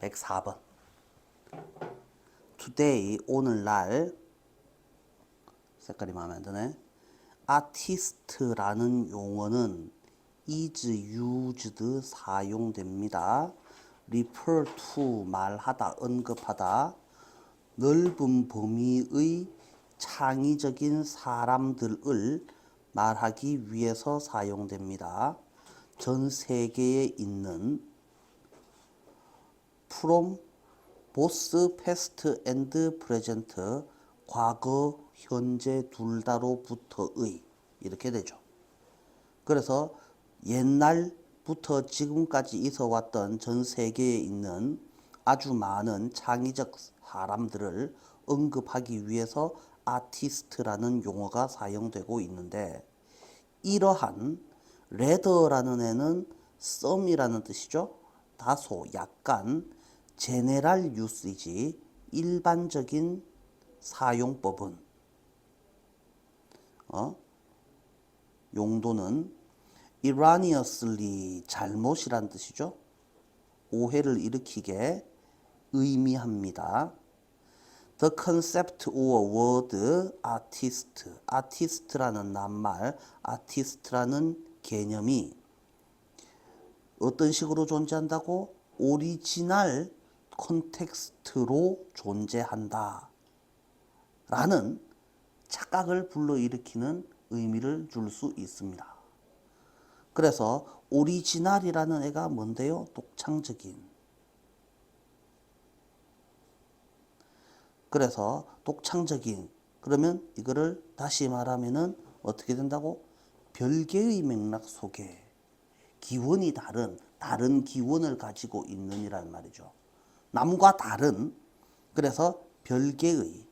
104번. today, 오늘날. 색깔이 마음에 안 드네. artist라는 용어는 is used, 사용됩니다. refer to, 말하다, 언급하다. 넓은 범위의 창의적인 사람들을 말하기 위해서 사용됩니다. 전 세계에 있는 from both past and present, 과거, 현재 둘 다로부터의, 이렇게 되죠. 그래서 옛날부터 지금까지 있어 왔던 전 세계에 있는 아주 많은 창의적 사람들을 언급하기 위해서 아티스트라는 용어가 사용되고 있는데, 이러한 레더라는 애는 some이라는 뜻이죠. 다소, 약간 제네럴 유스이지, 일반적인 사용법은, 용도는 erroneously, 잘못이란 뜻이죠. 오해를 일으키게 의미합니다. The concept or word artist, artist라는 낱말, artist라는 개념이 어떤 식으로 존재한다고? 오리지널 컨텍스트로 존재한다 라는 착각을 불러일으키는 의미를 줄 수 있습니다. 그래서 오리지널이라는 애가 뭔데요? 독창적인. 그래서 독창적인, 그러면 이거를 다시 말하면은 어떻게 된다고? 별개의 맥락 속에 기원이 다른 기원을 가지고 있는 이란 말이죠. 남과 다른, 그래서 별개의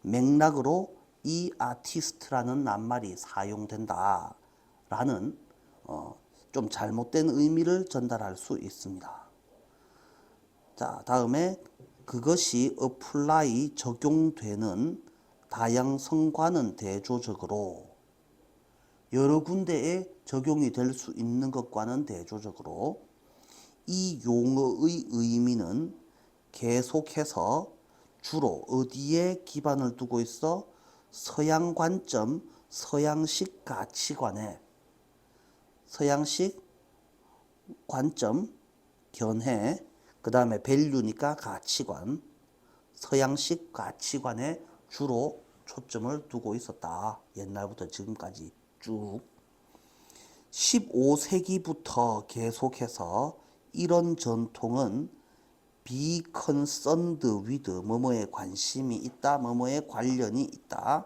맥락으로 이 아티스트라는 낱말이 사용된다 라는 좀 잘못된 의미를 전달할 수 있습니다. 자, 다음에 그것이 apply, 적용되는 다양성과는 대조적으로, 여러 군데에 적용이 될 수 있는 것과는 대조적으로 이 용어의 의미는 계속해서 주로 어디에 기반을 두고 있어? 서양 관점, 서양식 가치관에, 서양식 관점, 견해, 그 다음에 밸류니까 가치관, 서양식 가치관에 주로 초점을 두고 있었다. 옛날부터 지금까지 쭉. 15세기부터 계속해서 이런 전통은 be concerned with, 뭐뭐에 관심이 있다, 뭐뭐에 관련이 있다.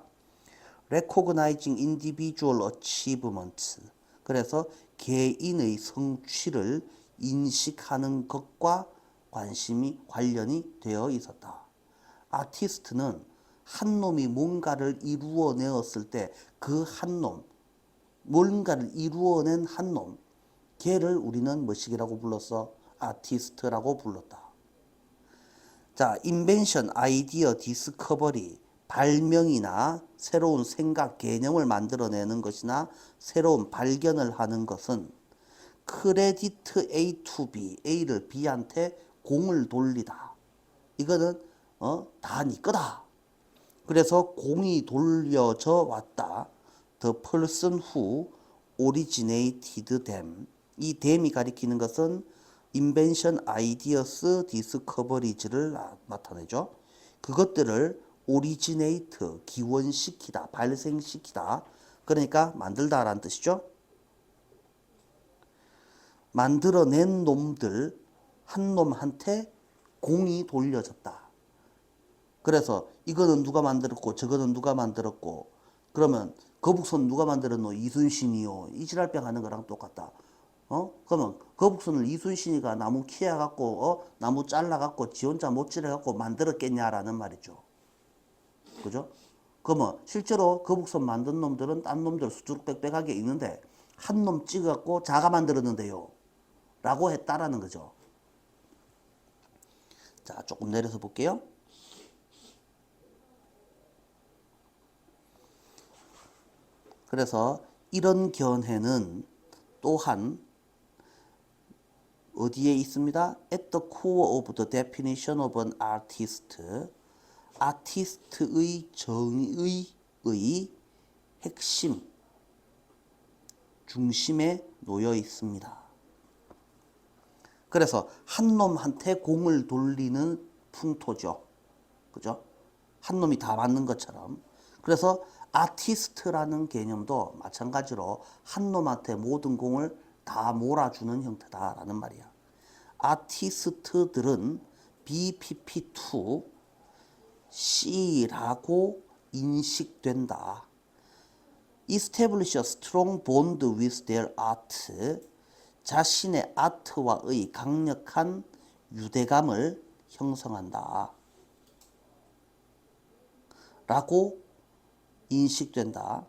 recognizing individual achievements, 그래서 개인의 성취를 인식하는 것과 관련이 되어 있었다. 아티스트는 한 놈이 뭔가를 이루어내었을 때 그 한 놈, 뭔가를 이루어낸 한 놈, 걔를 우리는 뭐시기라고 불렀어? 아티스트라고 불렀다. 자, 인벤션, 아이디어, 디스커버리, 발명이나 새로운 생각, 개념을 만들어내는 것이나 새로운 발견을 하는 것은 크레디트 A to B, A를 B한테 공을 돌리다. 이거는 다 네 거다. 그래서 공이 돌려져 왔다. The person who originated them. 이 them이 가리키는 것은 invention, ideas, discoveries를 나타내죠. 그것들을 originate, 기원시키다, 발생시키다. 그러니까 만들다라는 뜻이죠. 만들어낸 놈들 한 놈한테 공이 돌려졌다. 그래서 이거는 누가 만들었고 저거는 누가 만들었고, 그러면 거북선 누가 만들었노? 이순신이요. 이 지랄병 하는 거랑 똑같다. 그러면 거북선을 이순신이가 나무 키워갖고 나무 잘라갖고 지 혼자 못질해갖고 만들었겠냐라는 말이죠. 그죠? 그러면 실제로 거북선 만든 놈들은 딴 놈들 수두룩빽빽하게 있는데 한 놈 찍어갖고 자가 만들었는데요 라고 했다라는 거죠. 자, 조금 내려서 볼게요. 그래서 이런 견해는 또한 어디에 있습니다? At the core of the definition of an artist. 아티스트의 정의의 핵심, 중심에 놓여 있습니다. 그래서 한 놈한테 공을 돌리는 풍토죠. 그죠? 한 놈이 다 맞는 것처럼. 그래서 아티스트라는 개념도 마찬가지로 한 놈한테 모든 공을 다 몰아주는 형태다라는 말이야. 아티스트들은 BPP2 C라고 인식된다. Establish a strong bond with their art. 자신의 아트와의 강력한 유대감을 형성한다. 라고 인식된다.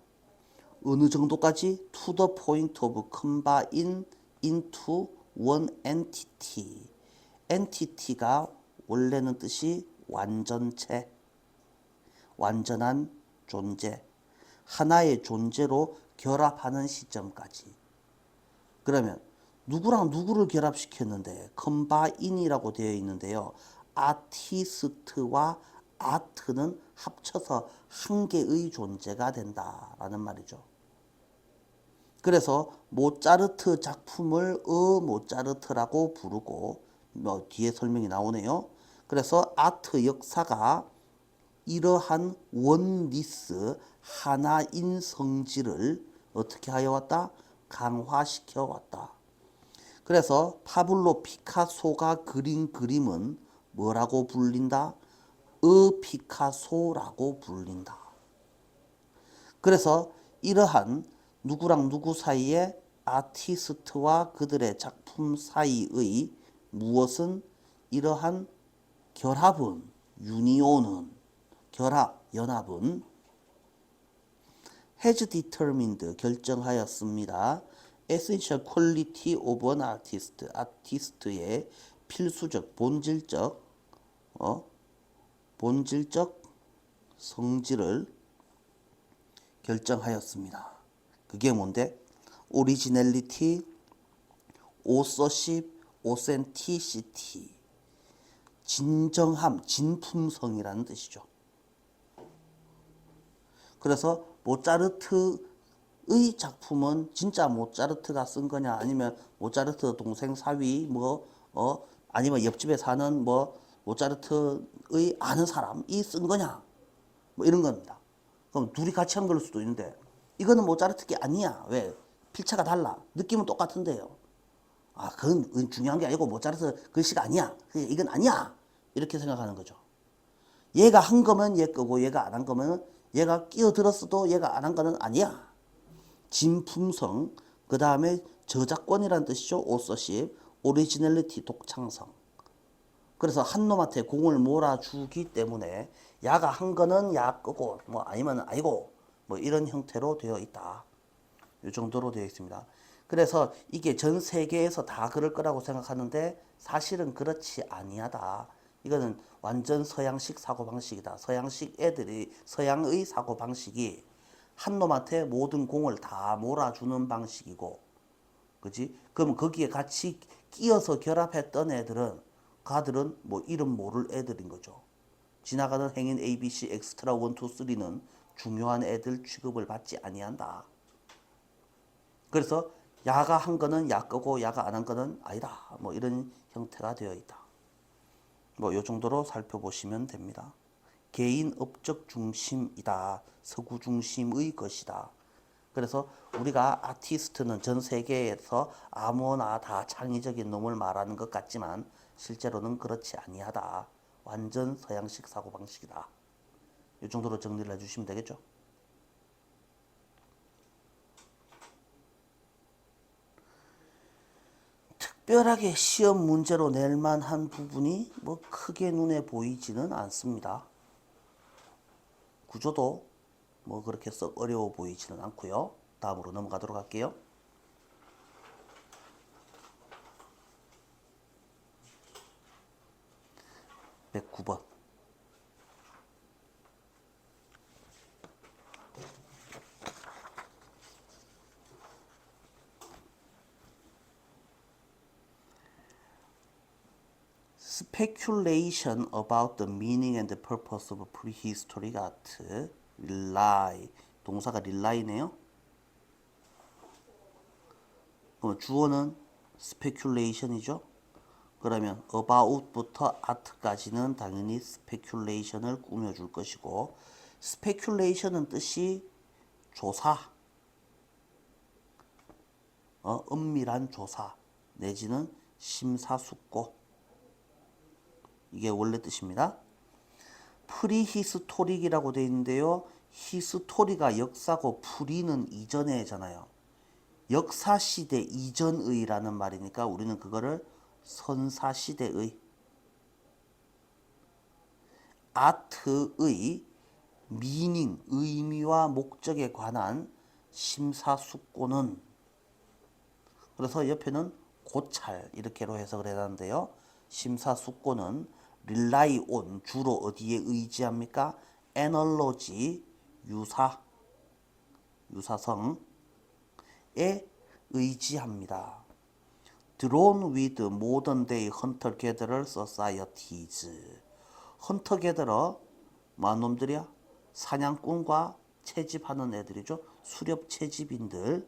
어느 정도까지? To the point of combine into one entity. entity가 원래는 뜻이 완전체, 완전한 존재, 하나의 존재로 결합하는 시점까지. 그러면 누구랑 누구를 결합시켰는데 컴바인이라고 되어 있는데요. 아티스트와 아트는 합쳐서 한 개의 존재가 된다라는 말이죠. 그래서 모차르트 작품을 모차르트라고 부르고 뒤에 설명이 나오네요. 그래서 아트 역사가 이러한 원리스 하나인 성질을 어떻게 하여 왔다? 강화시켜 왔다. 그래서 파블로 피카소가 그린 그림은 뭐라고 불린다? 피카소라고 불린다. 그래서 이러한 누구랑 누구 사이에 아티스트와 그들의 작품 사이의 무엇은 이러한 결합은 유니온은 결합, 연합은 has determined 결정하였습니다. essential quality of an artist 아티스트의 필수적 본질적 성질을 결정하였습니다. 그게 뭔데? originality, authorship, authenticity 진정함, 진품성이라는 뜻이죠. 그래서 모차르트의 작품은 진짜 모차르트가 쓴 거냐 아니면 모차르트 동생 사위 아니면 옆집에 사는 모차르트의 아는 사람이 쓴 거냐 이런 겁니다. 그럼 둘이 같이 한 걸 수도 있는데 이거는 모차르트 게 아니야. 왜? 필체가 달라. 느낌은 똑같은데요. 그건 중요한 게 아니고 모차르트 글씨가 아니야. 이건 아니야. 이렇게 생각하는 거죠. 얘가 한 거면 얘 거고 얘가 안 한 거면 얘가 끼어들었어도 얘가 안 한 거는 아니야. 진품성, 그 다음에 저작권이라는 뜻이죠. 오서십, 오리지널리티, 독창성. 그래서 한 놈한테 공을 몰아주기 때문에 야가 한 거는 야 거고 아니면 아니고 이런 형태로 되어 있다. 이 정도로 되어 있습니다. 그래서 이게 전 세계에서 다 그럴 거라고 생각하는데 사실은 그렇지 아니하다. 이거는 완전 서양식 사고방식이다. 서양식 애들이 서양의 사고방식이 한 놈한테 모든 공을 다 몰아주는 방식이고, 그지? 그럼 거기에 같이 끼어서 결합했던 애들은 가들은 이름 모를 애들인 거죠. 지나가는 행인 ABC 엑스트라 1, 2, 3는 중요한 애들 취급을 받지 아니한다. 그래서 야가 한 거는 야 거고 야가 안 한 거는 아니다. 이런 형태가 되어 있다. 요 정도로 살펴보시면 됩니다. 개인 업적 중심이다. 서구 중심의 것이다. 그래서 우리가 아티스트는 전 세계에서 아무나 다 창의적인 놈을 말하는 것 같지만 실제로는 그렇지 아니하다. 완전 서양식 사고방식이다. 이 정도로 정리를 해주시면 되겠죠. 특별하게 시험 문제로 낼 만한 부분이 크게 눈에 보이지는 않습니다. 구조도 그렇게 썩 어려워 보이지는 않고요. 다음으로 넘어가도록 할게요. 109번. speculation about the meaning and the purpose of prehistoric art. rely. 동사가 rely네요. 그럼 주어는 speculation이죠. 그러면 about부터 art까지는 당연히 speculation을 꾸며줄 것이고, speculation은 뜻이 조사, 은밀한 조사 내지는 심사숙고, 이게 원래 뜻입니다. 프리히스토릭이라고 되어 있는데요. 히스토리가 역사고 프리는 이전에잖아요. 역사시대 이전의라는 말이니까 우리는 그거를 선사시대의, 아트의 미닝, 의미와 목적에 관한 심사숙고는, 그래서 옆에는 고찰 이렇게로 해석을 해놨는데요. 심사숙고는 rely on, 주로 어디에 의지합니까? analogy, 유사성에 의지합니다. drawn with modern day hunter gatherer societies. 헌터 게더러 뭐한 놈들이야? 사냥꾼과 채집하는 애들이죠. 수렵 채집인들.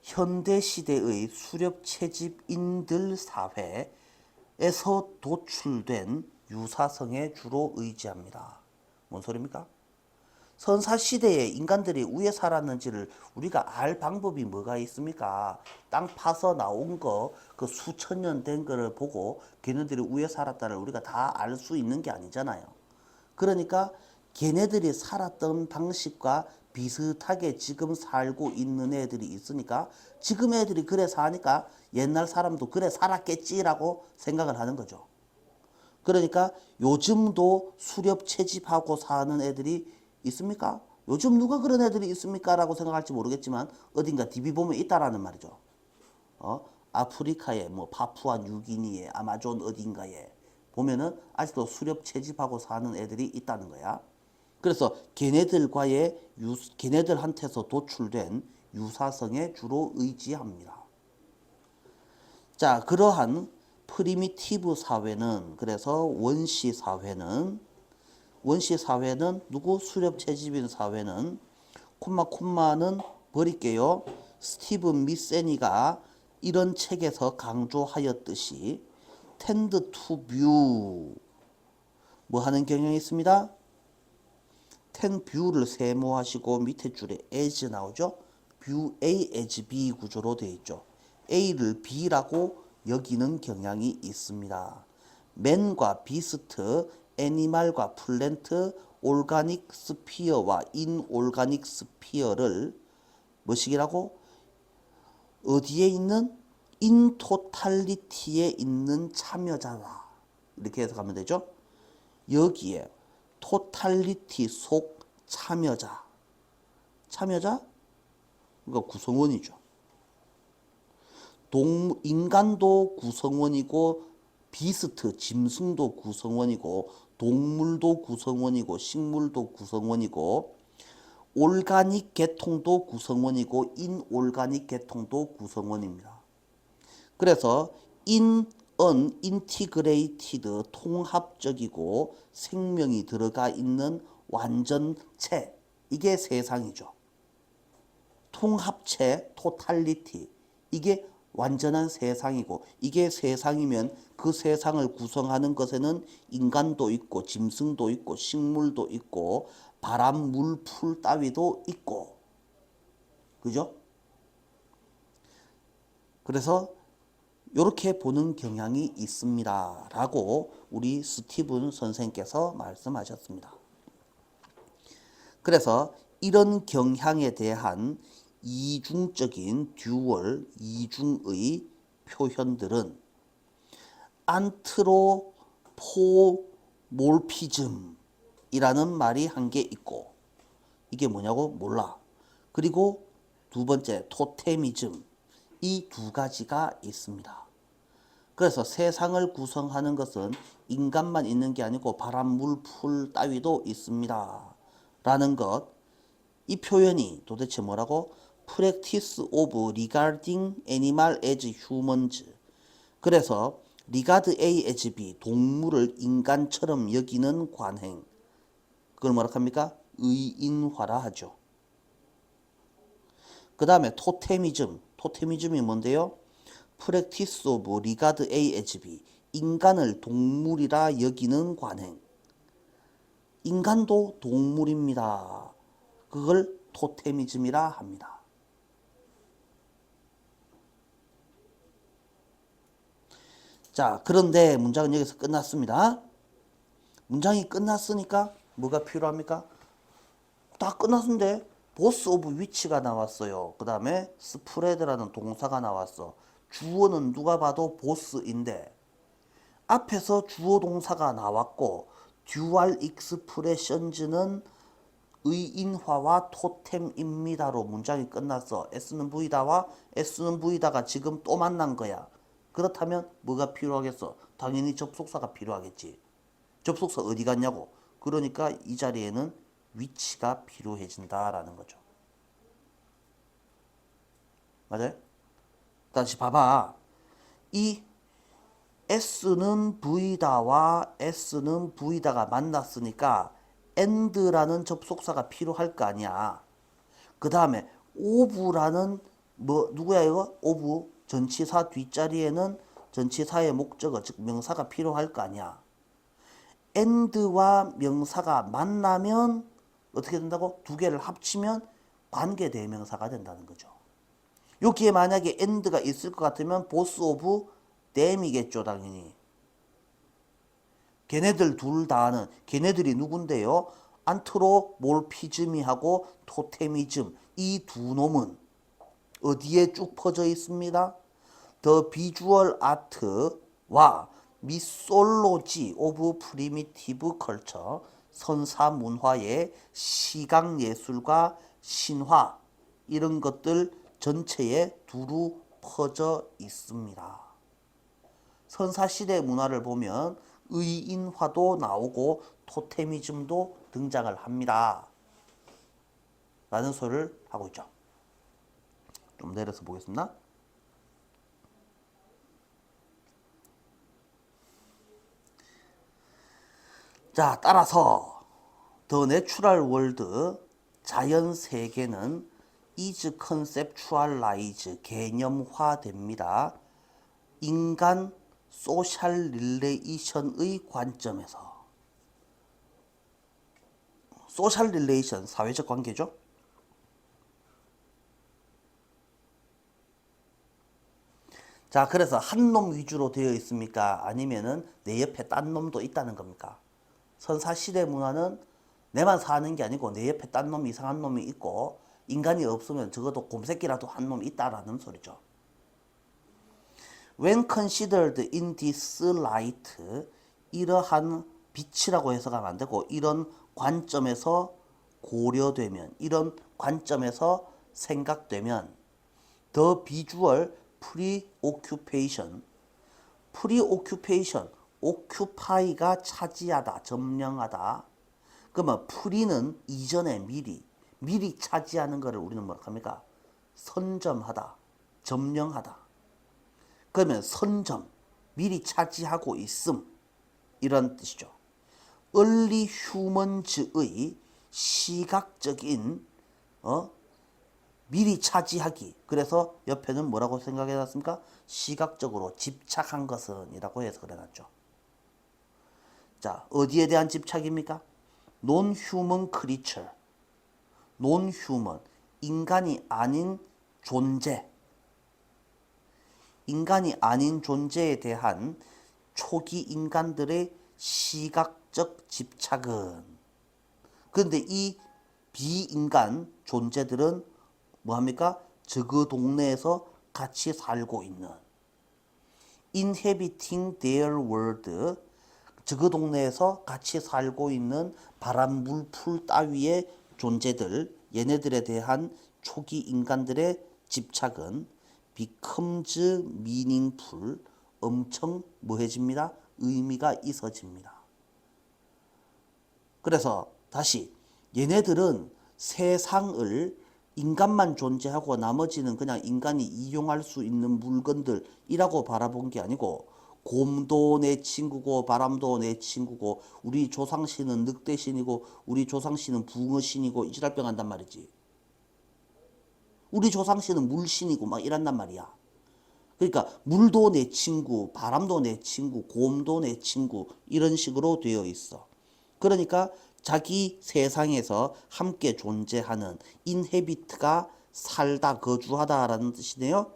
현대시대의 수렵 채집인들 사회에서 도출된 유사성에 주로 의지합니다. 뭔 소리입니까? 선사시대에 인간들이 왜 살았는지를 우리가 알 방법이 뭐가 있습니까? 땅 파서 나온 거, 그 수천 년 된 거를 보고 걔네들이 왜 살았다를 우리가 다 알 수 있는 게 아니잖아요. 그러니까 걔네들이 살았던 방식과 비슷하게 지금 살고 있는 애들이 있으니까 지금 애들이 그래 사니까 옛날 사람도 그래 살았겠지라고 생각을 하는 거죠. 그러니까 요즘도 수렵 채집하고 사는 애들이 있습니까? 요즘 누가 그런 애들이 있습니까? 라고 생각할지 모르겠지만 어딘가 DB 보면 있다라는 말이죠. 아프리카에 뭐 파푸아 뉴기니에 아마존 어딘가에 보면은 아직도 수렵 채집하고 사는 애들이 있다는 거야. 그래서 걔네들한테서 도출된 유사성에 주로 의지합니다. 자, 그러한 프리미티브 사회는, 그래서 원시 사회는 누구? 수렵 채집인 사회는, 콤마는 버릴게요. 스티븐 미세니가 이런 책에서 강조하였듯이 tend to view 뭐 하는 경향이 있습니다. tend view를 세모하시고 밑에 줄에 as 나오죠. view A as B 구조로 되어 있죠. A를 B라고 여기는 경향이 있습니다. man과 beast, 애니멀과 플랜트, 올가닉 스피어와 인올가닉 스피어를 뭐시기라고? 어디에 있는? 인토탈리티에 있는 참여자다. 이렇게 해석하면 되죠. 여기에 토탈리티 속 참여자. 그러니까 구성원이죠. 인간도 구성원이고 비스트, 짐승도 구성원이고 동물도 구성원이고 식물도 구성원이고 올가닉 계통도 구성원이고 인올가닉 계통도 구성원입니다. 그래서 integrated, 통합적이고 생명이 들어가 있는 완전체, 이게 세상이죠. 통합체, 토탈리티, 이게 완전한 세상이고, 이게 세상이면 그 세상을 구성하는 것에는 인간도 있고 짐승도 있고 식물도 있고 바람, 물, 풀 따위도 있고, 그죠? 그래서 이렇게 보는 경향이 있습니다 라고 우리 스티븐 선생께서 말씀하셨습니다. 그래서 이런 경향에 대한 이중적인 듀얼, 이중의 표현들은 안트로포몰피즘이라는 말이 한 개 있고, 이게 뭐냐고 몰라. 그리고 두 번째 토테미즘, 이 두 가지가 있습니다. 그래서 세상을 구성하는 것은 인간만 있는 게 아니고 바람, 물, 풀 따위도 있습니다 라는 것, 이 표현이 도대체 뭐라고? practice of regarding animal as humans. 그래서 regard A as B, 동물을 인간처럼 여기는 관행. 그걸 뭐라 합니까? 의인화라 하죠. 그 다음에 토테미즘. 토테미즘이 뭔데요? practice of regard A as B, 인간을 동물이라 여기는 관행. 인간도 동물입니다. 그걸 토테미즘이라 합니다. 자, 그런데 문장은 여기서 끝났습니다. 문장이 끝났으니까 뭐가 필요합니까? 다 끝났는데 보스 오브 위치가 나왔어요. 그 다음에 스프레드라는 동사가 나왔어. 주어는 누가 봐도 보스인데 앞에서 주어 동사가 나왔고 듀얼 익스프레션즈는 의인화와 토템입니다로 문장이 끝났어. S는 V다와 S는 V다가 지금 또 만난 거야. 그렇다면 뭐가 필요하겠어? 당연히 접속사가 필요하겠지. 접속사 어디 갔냐고. 그러니까 이 자리에는 위치가 필요해진다라는 거죠. 맞아요? 다시 봐봐. 이 S는 V다와 S는 V다가 만났으니까 and라는 접속사가 필요할 거 아니야. 그 다음에 of라는 뭐 누구야 이거? of 전치사 뒷자리에는 전치사의 목적어 즉 명사가 필요할 거 아니야. and와 명사가 만나면 어떻게 된다고? 두 개를 합치면 관계대명사가 된다는 거죠. 여기에 만약에 and가 있을 것 같으면 both of them이겠죠 당연히. 걔네들 둘 다는 걔네들이 누군데요? 안트로몰피즘이하고 토테미즘 이 두 놈은 어디에 쭉 퍼져 있습니다? The Visual Art와 Mythology of Primitive Culture 선사 문화의 시각 예술과 신화 이런 것들 전체에 두루 퍼져 있습니다. 선사시대 문화를 보면 의인화도 나오고 토테미즘도 등장을 합니다. 라는 소리를 하고 있죠. 좀 내려서 보겠습니다. 자, 따라서 The Natural World, 자연 세계는 is conceptualized, 개념화됩니다. 인간 소셜 릴레이션의 관점에서. 소셜 릴레이션, 사회적 관계죠. 자, 그래서 한 놈 위주로 되어 있습니까? 아니면은 내 옆에 딴 놈도 있다는 겁니까? 선사시대 문화는 내만 사는 게 아니고 내 옆에 딴 놈 이상한 놈이 있고 인간이 없으면 적어도 곰새끼라도 한 놈이 있다라는 소리죠. When considered in this light, 이러한 빛이라고 해석하면 안 되고 이런 관점에서 고려되면, 이런 관점에서 생각되면 the visual preoccupation, preoccupation, occupy가 차지하다, 점령하다. 그러면 pre는 이전에 미리 차지하는 것을 우리는 뭐라 합니까? 선점하다, 점령하다. 그러면 선점, 미리 차지하고 있음 이런 뜻이죠. early humans의 시각적인 미리 차지하기. 그래서 옆에는 뭐라고 생각해놨습니까? 시각적으로 집착한 것은 이라고 해석을 해놨죠. 자, 어디에 대한 집착입니까? non-human creature, non-human, 인간이 아닌 존재, 인간이 아닌 존재에 대한 초기 인간들의 시각적 집착은, 그런데 이 비인간 존재들은 뭐합니까? 저 동네에서 같이 살고 있는, inhabiting their world, 저 동네에서 같이 살고 있는 바람, 물, 풀 따위의 존재들, 얘네들에 대한 초기 인간들의 집착은 becomes meaningful, 엄청 뭐해집니다? 의미가 있어집니다. 그래서 다시 얘네들은 세상을 인간만 존재하고 나머지는 그냥 인간이 이용할 수 있는 물건들이라고 바라본 게 아니고 곰도 내 친구고 바람도 내 친구고 우리 조상신은 늑대신이고 우리 조상신은 붕어신이고 이지랄병 한단 말이지. 우리 조상신은 물신이고 막 이란단 말이야. 그러니까 물도 내 친구, 바람도 내 친구, 곰도 내 친구 이런 식으로 되어 있어. 그러니까 자기 세상에서 함께 존재하는 인헤비트가 살다 거주하다라는 뜻이네요.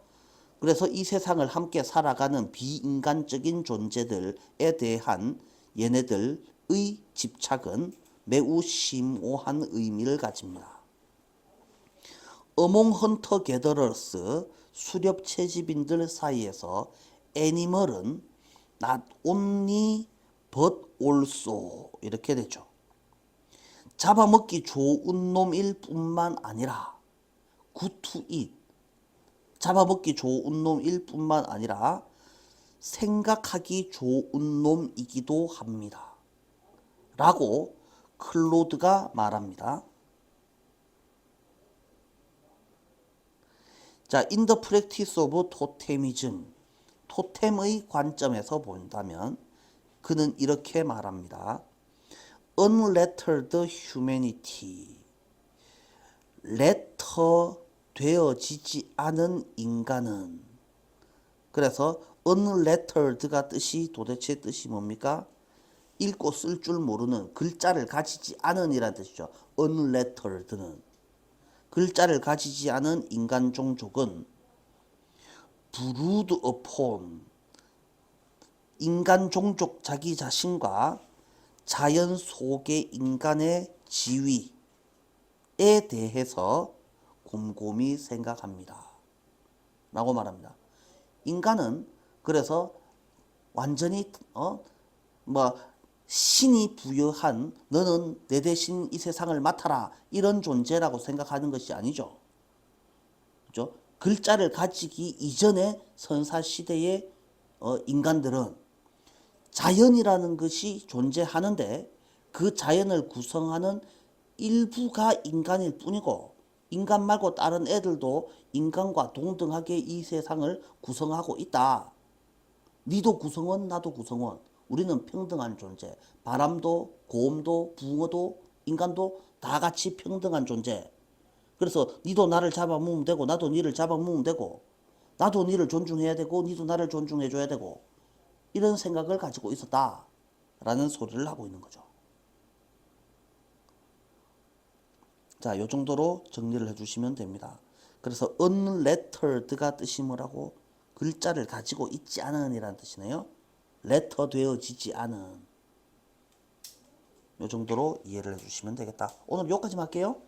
그래서 이 세상을 함께 살아가는 비인간적인 존재들에 대한 얘네들의 집착은 매우 심오한 의미를 가집니다. Among hunter gatherers 수렵 채집인들 사이에서 animal은 not only but also 이렇게 되죠. 잡아먹기 좋은 놈일 뿐만 아니라 good to eat 잡아먹기 좋은 놈일 뿐만 아니라 생각하기 좋은 놈이기도 합니다. 라고 클로드가 말합니다. 자, in the practice of totemism, 토템의 관점에서 본다면 그는 이렇게 말합니다. Unlettered humanity, letter 되어지지 않은 인간은 그래서 unlettered가 도대체 뜻이 뭡니까? 읽고 쓸 줄 모르는 글자를 가지지 않은 이라는 뜻이죠. unlettered는 글자를 가지지 않은 인간 종족은 brood upon 인간 종족 자기 자신과 자연 속의 인간의 지위에 대해서 곰곰이 생각합니다. 라고 말합니다. 인간은 그래서 완전히 신이 부여한 너는 내 대신 이 세상을 맡아라 이런 존재라고 생각하는 것이 아니죠. 그죠? 글자를 가지기 이전의 선사시대의 인간들은 자연이라는 것이 존재하는데 그 자연을 구성하는 일부가 인간일 뿐이고 인간 말고 다른 애들도 인간과 동등하게 이 세상을 구성하고 있다. 니도 구성원 나도 구성원 우리는 평등한 존재. 바람도 곰도 붕어도 인간도 다 같이 평등한 존재. 그래서 니도 나를 잡아먹으면 되고 나도 니를 잡아먹으면 되고 나도 니를 존중해야 되고 니도 나를 존중해줘야 되고 이런 생각을 가지고 있었다 라는 소리를 하고 있는 거죠. 자, 요 정도로 정리를 해주시면 됩니다. 그래서 unlettered가 뜻이 뭐라고? 글자를 가지고 있지 않은 이라는 뜻이네요. letter 되어지지 않은 요 정도로 이해를 해주시면 되겠다. 오늘 여기까지만 할게요.